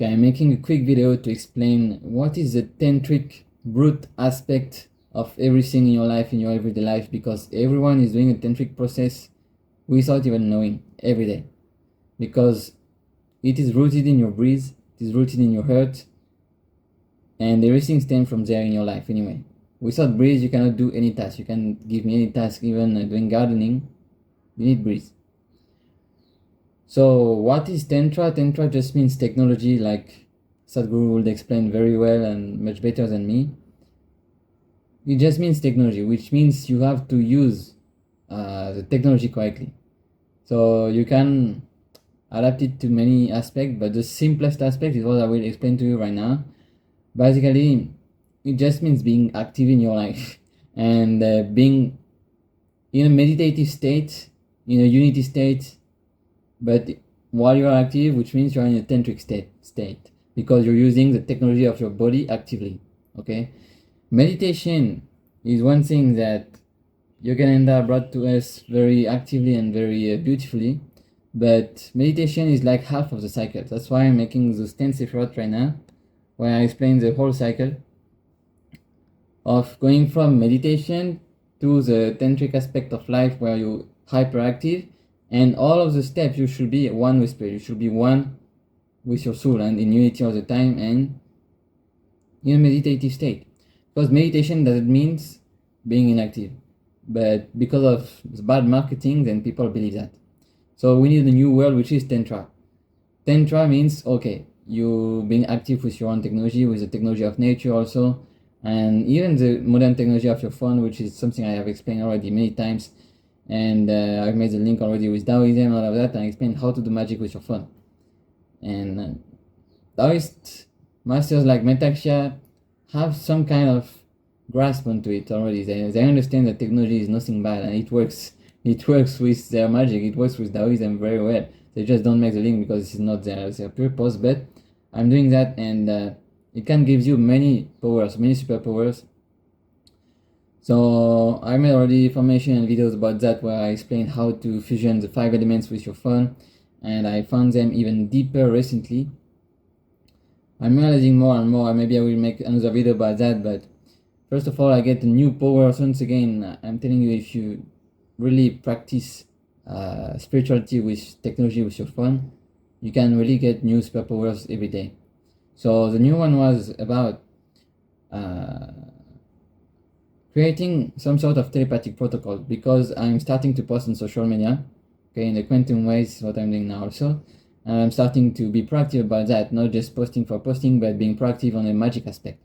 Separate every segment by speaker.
Speaker 1: Okay, I'm making a quick video to explain what is the tantric root aspect of everything in your life, in your everyday life, because everyone is doing a tantric process without even knowing every day. Because it is rooted in your breath, it is rooted in your heart, and everything stems from there in your life anyway. Without breath, you cannot do any task. You can give me any task, even doing gardening, you need breath. So what is Tantra? Tantra just means technology, like Sadhguru would explain very well and much better than me. It just means technology, which means you have to use the technology correctly. So you can adapt it to many aspects, but the simplest aspect is what I will explain to you right now. Basically, it just means being active in your life and being in a meditative state, in a unity state, but while you are active, which means you're in a tantric state, because you're using the technology of your body actively. Okay, meditation is one thing that Yogananda brought to us very actively and very beautifully, but meditation is like half of the cycle. That's why I'm making those 10 sephirot right now, where I explain the whole cycle of going from meditation to the tantric aspect of life, where you hyperactive, and all of the steps you should be one with spirit. You should be one with your soul and in unity all the time and in a meditative state. Because meditation doesn't mean being inactive, but because of the bad marketing, then people believe that. So we need a new word, which is Tantra. Tantra means, okay, you being active with your own technology, with the technology of nature also, and even the modern technology of your phone, which is something I have explained already many times. And I've made the link already with Taoism, all of that, and I explained how to do magic with your phone. And Taoist masters like Metaxia have some kind of grasp onto it already. They understand that technology is nothing bad and it works. It works with their magic, it works with Taoism very well. They just don't make the link because this is not their purpose, but I'm doing that, and it can give you many powers, many superpowers. So I made already information and videos about that, where I explained how to fusion the 5 elements with your phone, and I found them even deeper recently. I'm realizing more and more, and maybe I will make another video about that, but first of all, I get a new power. Once again, I'm telling you, if you really practice spirituality with technology with your phone, you can really get new superpowers every day. So the new one was about creating some sort of telepathic protocol, because I'm starting to post on social media, okay, in the quantum ways, what I'm doing now also. And I'm starting to be proactive about that, not just posting for posting, but being proactive on the magic aspect.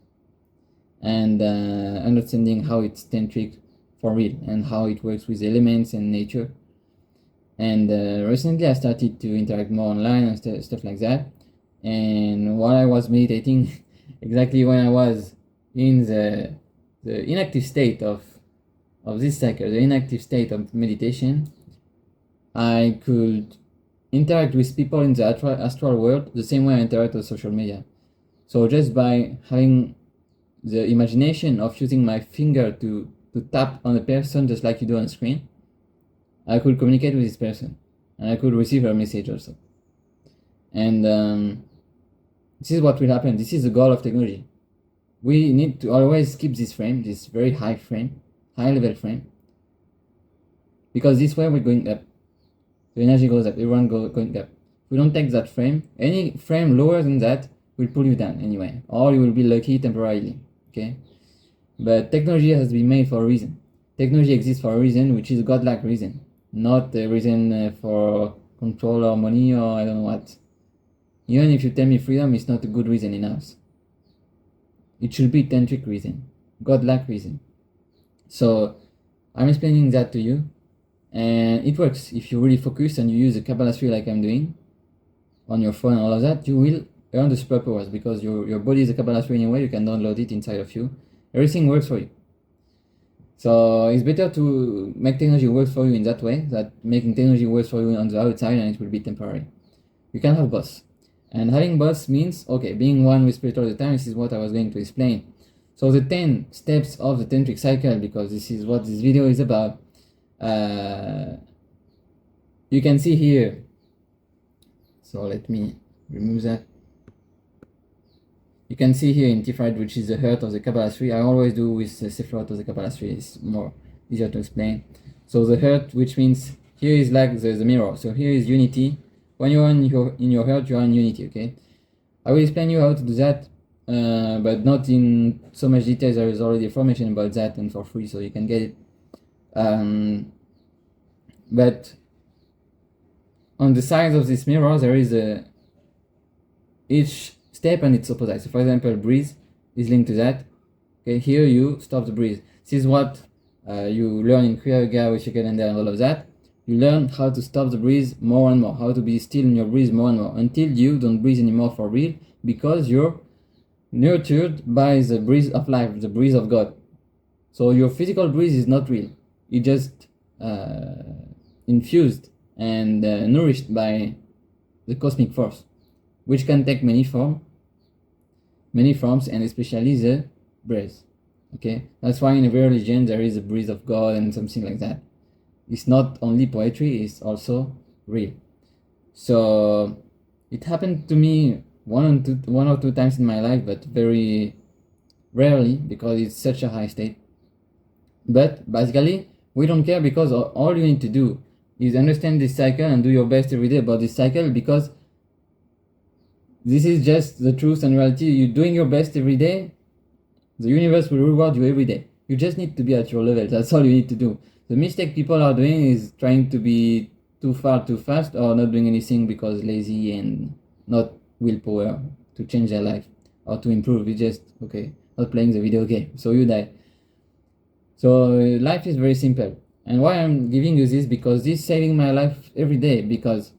Speaker 1: And understanding how it's tantric for real, and how it works with elements and nature. And recently I started to interact more online and stuff like that. And while I was meditating, exactly when I was in the inactive state of this cycle, the inactive state of meditation, I could interact with people in the astral world the same way I interact with social media. So just by having the imagination of using my finger to tap on a person, just like you do on screen, I could communicate with this person, and I could receive her message also. And this is what will happen. This is the goal of technology. We need to always keep this frame, this very high frame, high level frame, because this way we're going up. The energy goes up, everyone going up. If we don't take that frame, any frame lower than that will pull you down anyway, or you will be lucky temporarily, okay? But technology has been made for a reason. Technology exists for a reason, which is a godlike reason, not a reason for control or money or I don't know what. Even if you tell me freedom is not a good reason enough. It should be tantric reason, godlike reason. So I'm explaining that to you, and it works. If you really focus and you use the Kabbalah tree like I'm doing on your phone and all of that, you will earn the superpowers, because your body is a Kabbalah tree anyway. You can download it inside of you. Everything works for you. So it's better to make technology work for you in that way, that making technology work for you on the outside, and it will be temporary. You can have both. And having both means, okay, being one with spirit all the time. This is what I was going to explain. So the 10 steps of the tantric cycle, because this is what this video is about. You can see here. So let me remove that. You can see here in Tiferet, which is the heart of the Kabbalah tree. I always do with the Sephirot of the Kabbalah tree. It's more easier to explain. So the heart, which means here is like the mirror. So here is unity. When you are in your heart, you are in unity, okay? I will explain you how to do that, but not in so much detail. There is already information about that and for free, so you can get it. But on the sides of this mirror, there is each step and its opposite. So for example, breathe is linked to that. Okay, here you stop the breathe. This is what you learn in Kriya Yoga, with calendar and all of that. You learn how to stop the breeze more and more, how to be still in your breeze more and more, until you don't breathe anymore for real, because you're nurtured by the breeze of life, the breeze of God. So your physical breeze is not real. It's just infused and nourished by the cosmic force, which can take many forms, and especially the breath. Okay, that's why in every religion there is a breeze of God and something like that. It's not only poetry, it's also real. So it happened to me one or two times in my life, but very rarely, because it's such a high state. But basically, we don't care, because all you need to do is understand this cycle and do your best every day about this cycle, because this is just the truth and reality. You're doing your best every day, the universe will reward you every day. You just need to be at your level. That's all you need to do. The mistake people are doing is trying to be too far too fast, or not doing anything because lazy and not willpower to change their life or to improve. It's just, okay, not playing the video game, so you die. So life is very simple. And why I'm giving you this, because this is saving my life every day, because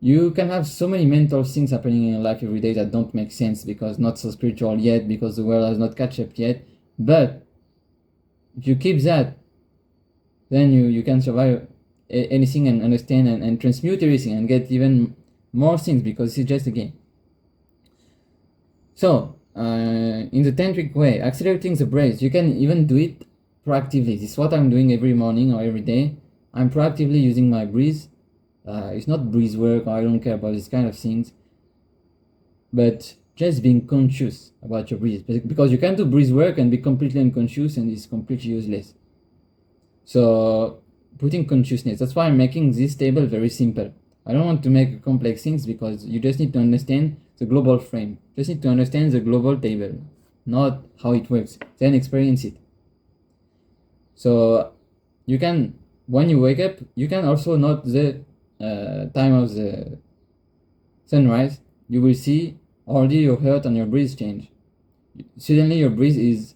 Speaker 1: you can have so many mental things happening in your life every day that don't make sense, because not so spiritual yet, because the world has not catch up yet. But if you keep that, then you can survive anything and understand and transmute everything and get even more things, because it's just a game. So in the tantric way, accelerating the breath, you can even do it proactively. This is what I'm doing every morning or every day. I'm proactively using my breath. It's not breeze work, or I don't care about these kind of things, but just being conscious about your breath, because you can do breeze work and be completely unconscious, and it's completely useless. So putting consciousness, that's why I'm making this table very simple. I don't want to make complex things, because you just need to understand the global frame, just need to understand the global table, not how it works, then experience it. So you can, when you wake up, you can also note the time of the sunrise. You will see already your heart and your breath change. Suddenly your breath is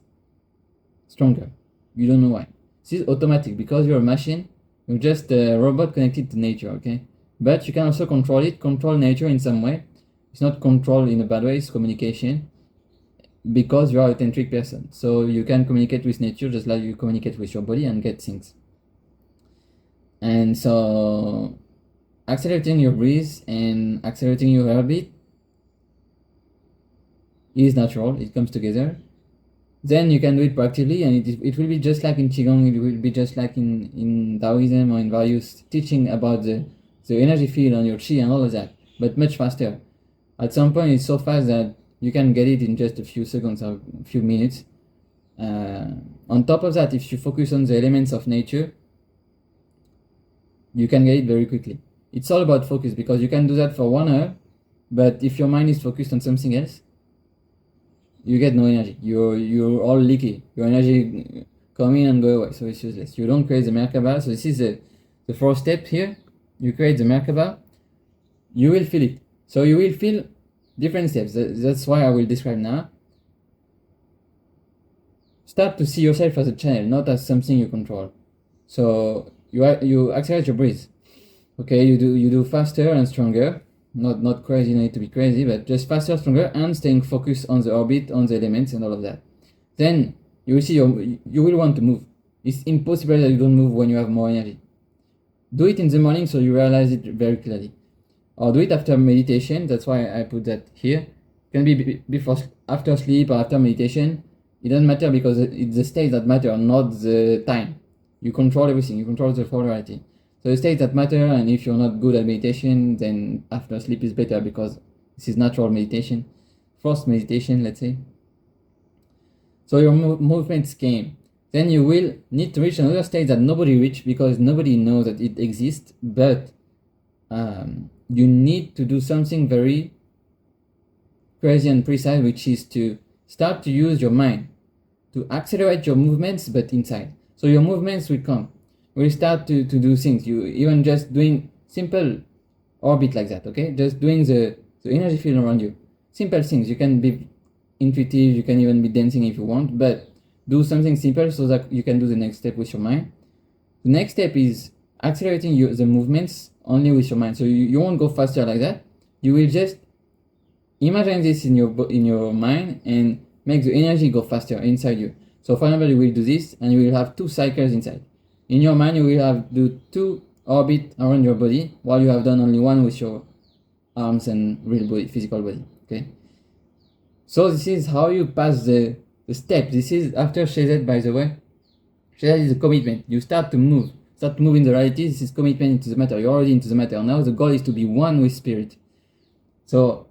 Speaker 1: stronger. You don't know why. This is automatic, because you're a machine. You're just a robot connected to nature, okay? But you can also control it, control nature in some way. It's not control in a bad way, it's communication, because you are a tantric person. So you can communicate with nature just like you communicate with your body and get things. And so accelerating your breath and accelerating your heartbeat is natural, it comes together. Then you can do it proactively, and it will be just like in Qigong, it will be just like in Taoism or in various teaching about the energy field on your Qi and all of that, but much faster. At some point it's so fast that you can get it in just a few seconds or a few minutes. On top of that, if you focus on the elements of nature, you can get it very quickly. It's all about focus, because you can do that for 1 hour, but if your mind is focused on something else, you get no energy. You're all leaky. Your energy come in and go away, so it's useless. You don't create the Merkaba. So this is the fourth step here. You create the Merkaba. You will feel it. So you will feel different steps. That's why I will describe now. Start to see yourself as a channel, not as something you control. So you accelerate your breath. Okay, you do faster and stronger. Not crazy, you need to be crazy, but just faster, stronger, and staying focused on the orbit, on the elements, and all of that. Then you will see you will want to move. It's impossible that you don't move when you have more energy. Do it in the morning so you realize it very clearly, or do it after meditation. That's why I put that here. It can be before, after sleep, or after meditation. It doesn't matter, because it's the state that matter, not the time. You control everything. You control the whole reality. So the states that matter, and if you're not good at meditation, then after sleep is better, because this is natural meditation. forced meditation, let's say. So your movements came. Then you will need to reach another state that nobody reached because nobody knows that it exists, but you need to do something very crazy and precise, which is to start to use your mind to accelerate your movements, but inside. So your movements will come. You will start to do things. You even just doing simple orbit like that, okay? Just doing the energy field around you. Simple things. You can be intuitive, you can even be dancing if you want, but do something simple so that you can do the next step with your mind. The next step is accelerating the movements only with your mind. So you won't go faster like that. You will just imagine this in your mind and make the energy go faster inside you. So for example, you will do this and you will have 2 cycles inside. In your mind, you will have do 2 orbit around your body while you have done only 1 with your arms and real body, physical body. Okay. So this is how you pass the step. This is after Shezet, by the way. Shezet is a commitment. You start to move in the reality. This is commitment into the matter. You're already into the matter. Now the goal is to be one with spirit. So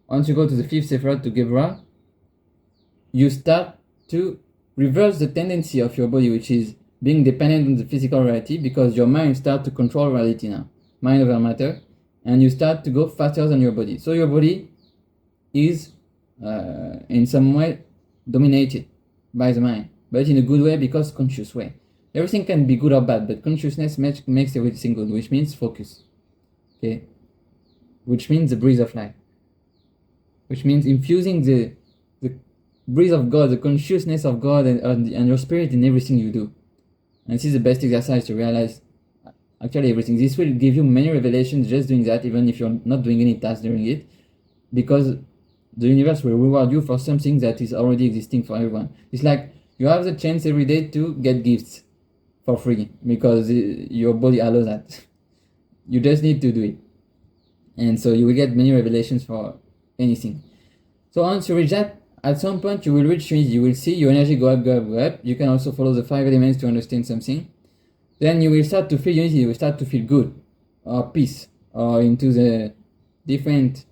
Speaker 1: once you go to the 5th Sephirot, to Gebra, you start to reverse the tendency of your body, which is being dependent on the physical reality, because your mind starts to control reality now. Mind over matter. And you start to go faster than your body. So your body is in some way dominated by the mind, but in a good way, because conscious way. Everything can be good or bad, but consciousness makes everything good, which means focus. Okay, which means the breeze of life, which means infusing the breeze of God, the consciousness of God and your spirit in everything you do. And this is the best exercise to realize actually everything. This will give you many revelations just doing that, even if you're not doing any task during it, because the universe will reward you for something that is already existing for everyone. It's like you have the chance every day to get gifts for free because your body allows that. You just need to do it. And so you will get many revelations for anything. So once you reach that, at some point you will reach unity. You will see your energy go up, go up, go up. You can also follow the 5 elements to understand something. Then you will start to feel unity. You will start to feel good or peace or into the different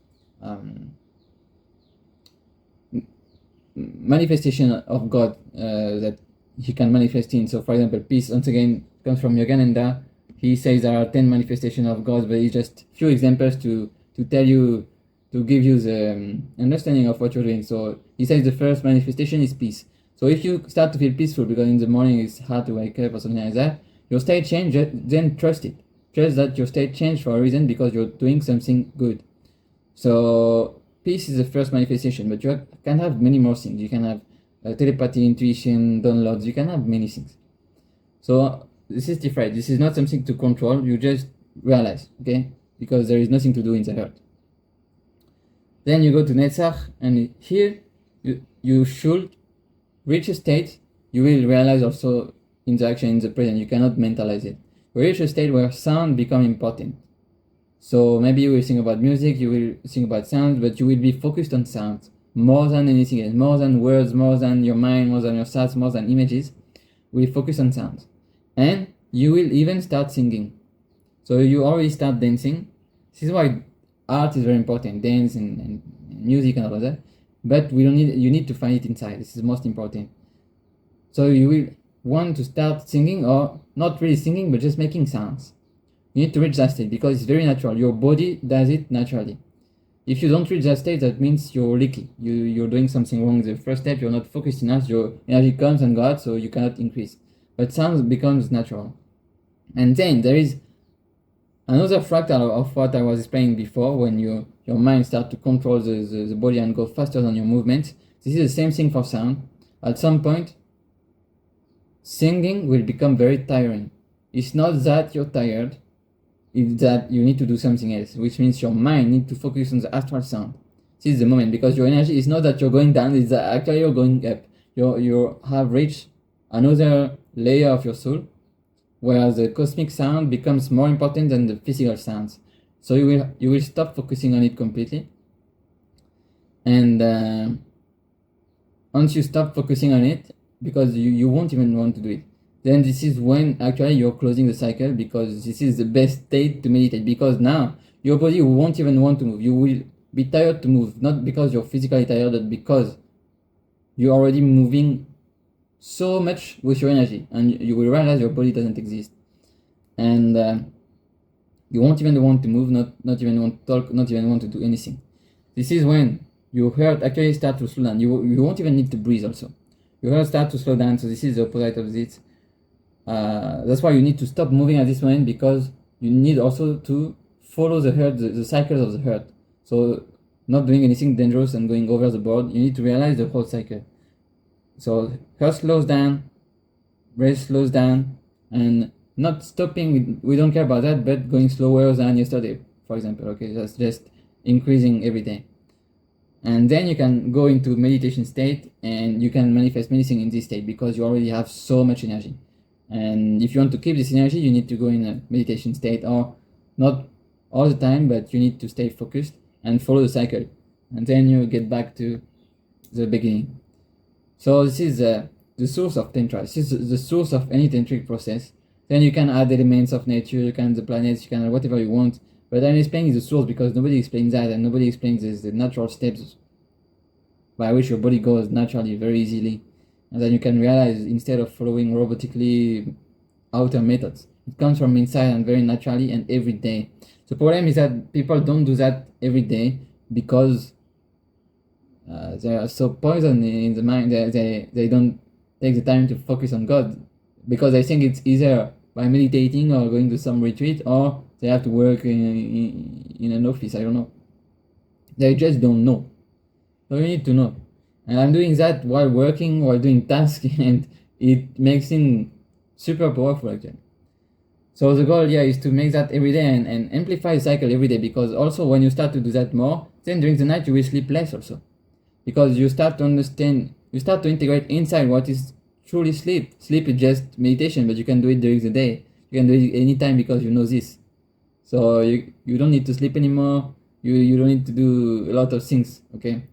Speaker 1: manifestation of God that he can manifest in. So for example, peace once again comes from Yogananda. He says there are 10 manifestations of God, but it's just few examples to tell you, to give you the understanding of what you're doing. So he says the first manifestation is peace. So if you start to feel peaceful because in the morning it's hard to wake up or something like that, your state change, then trust it. Trust that your state changed for a reason, because you're doing something good. So peace is the first manifestation, but you can have many more things. You can have telepathy, intuition, downloads. You can have many things. So this is different. This is not something to control. You just realize, okay? Because there is nothing to do in the heart. Then you go to Netzach, and here you should reach a state. You will realize also in the action, in the present. You cannot mentalize it. You reach a state where sound become important. So maybe you will think about music, you will think about sounds, but you will be focused on sounds more than anything else, more than words, more than your mind, more than your thoughts, more than images. We focus on sounds. And you will even start singing. So you already start dancing. This is why art is very important, dance and music and all of that. But you need to find it inside. This is most important. So you will want to start singing, or not really singing, but just making sounds. You need to reach that state because it's very natural. Your body does it naturally. If you don't reach that state, that means you're leaky. You're doing something wrong. The first step, you're not focused enough. Your energy comes and goes, so you cannot increase. But sound becomes natural. And then there is another fractal of what I was explaining before, when your mind starts to control the body and go faster than your movements. This is the same thing for sound. At some point, singing will become very tiring. It's not that you're tired. It's that you need to do something else, which means your mind needs to focus on the astral sound. This is the moment, because your energy is not that you're going down, it's that actually you're going up. You have reached another layer of your soul, where the cosmic sound becomes more important than the physical sounds. So you will stop focusing on it completely. And once you stop focusing on it, because you won't even want to do it, then this is when actually you're closing the cycle, because this is the best state to meditate, because now your body won't even want to move. You will be tired to move, not because you're physically tired, but because you're already moving so much with your energy, and you will realize your body doesn't exist, and you won't even want to move, not even want to talk, not even want to do anything. This is when your heart actually start to slow down. You won't even need to breathe also. Your heart start to slow down, so this is the opposite of this. That's why you need to stop moving at this moment, because you need also to follow the heart, the cycles of the heart. So not doing anything dangerous and going over the board, you need to realize the whole cycle. So heart slows down, breath slows down, and not stopping, we don't care about that, but going slower than yesterday, for example. Okay, that's just increasing every day. And then you can go into meditation state, and you can manifest many things in this state, because you already have so much energy. And if you want to keep this energy, you need to go in a meditation state, or not all the time, but you need to stay focused and follow the cycle, and then you get back to the beginning. So this is the source of Tantra. This is the source of any tantric process. Then you can add elements of nature, you can add the planets, you can add whatever you want, but I'm explaining the source because nobody explains that, and nobody explains the natural steps by which your body goes naturally, very easily. And then you can realize, instead of following robotically outer methods, it comes from inside and very naturally and every day. The problem is that people don't do that every day, because they are so poisoned in the mind that they don't take the time to focus on God, because they think it's easier by meditating or going to some retreat, or they have to work in an office. I don't know. They just don't know. So you need to know. And I'm doing that while working, while doing tasks, and it makes it super powerful actually. So the goal here is to make that every day, and amplify the cycle every day, because also when you start to do that more, then during the night you will sleep less also. Because you start to understand, you start to integrate inside what is truly sleep. Sleep is just meditation, but you can do it during the day. You can do it anytime, because you know this. So you don't need to sleep anymore. You don't need to do a lot of things, okay?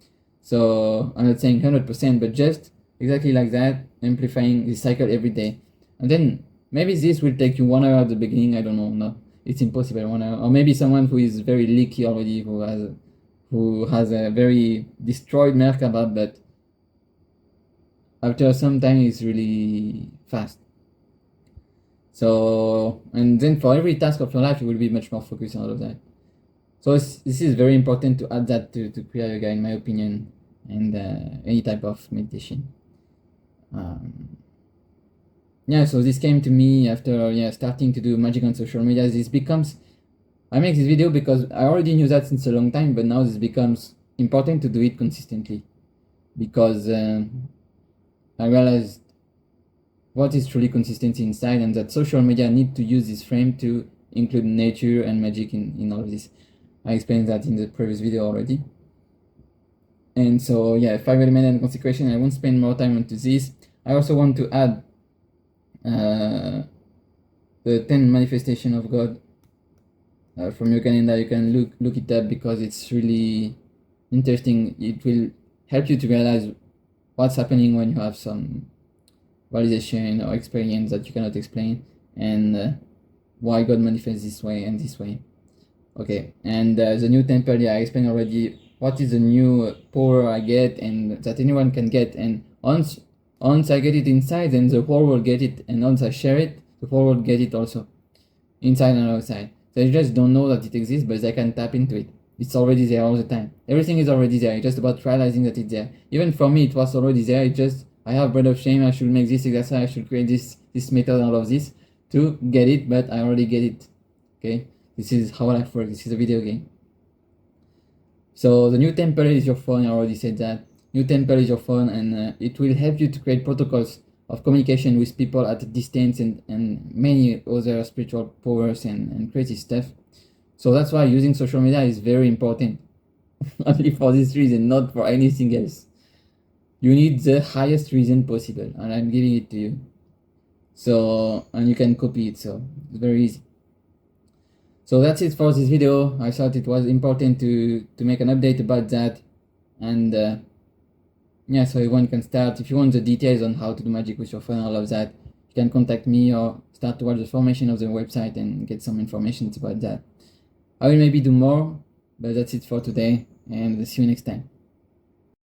Speaker 1: So I'm not saying 100%, but just exactly like that, amplifying this cycle every day. And then maybe this will take you 1 hour at the beginning. I don't know. No, it's impossible, 1 hour. Or maybe someone who is very leaky already, who has a very destroyed Merkaba, but after some time it's really fast. So, and then for every task of your life, you will be much more focused on all of that. So this is very important to add that to Kriya Yoga, in my opinion, and any type of meditation. Yeah, so this came to me after starting to do magic on social media. This becomes, I make this video because I already knew that since a long time, but now this becomes important to do it consistently, because I realized what is truly consistency inside, and that social media need to use this frame to include nature and magic in all of this. I explained that in the previous video already. And so 5 element and consecration, I won't spend more time onto this. I also want to add the 10 manifestation of God from your calendar. You can look it up, because it's really interesting. It will help you to realize what's happening when you have some realization or experience that you cannot explain, and why God manifests this way and this way. Okay, and the new temple, I explained already what is the new power I get, and that anyone can get. And once I get it inside, then the whole world get it, and once I share it, the whole world get it also, inside and outside. They just don't know that it exists, but they can tap into it. It's already there all the time. Everything is already there. It's just about realizing that it's there. Even for me, it was already there. It just, I have bread of shame. I should make this exercise. I should create this method and all of this to get it, but I already get it. Okay, this is how life works. This is a video game. So the new temple is your phone. I already said that. New temple is your phone, and it will help you to create protocols of communication with people at a distance, and many other spiritual powers and crazy stuff. So that's why using social media is very important. Only for this reason, not for anything else. You need the highest reason possible, and I'm giving it to you. So, and you can copy it, so it's very easy. So that's it for this video. I thought it was important to make an update about that, and so everyone can start. If you want the details on how to do magic with your phone and all of that, you can contact me or start to watch the formation of the website and get some information about that. I will maybe do more, but that's it for today, and see you next time.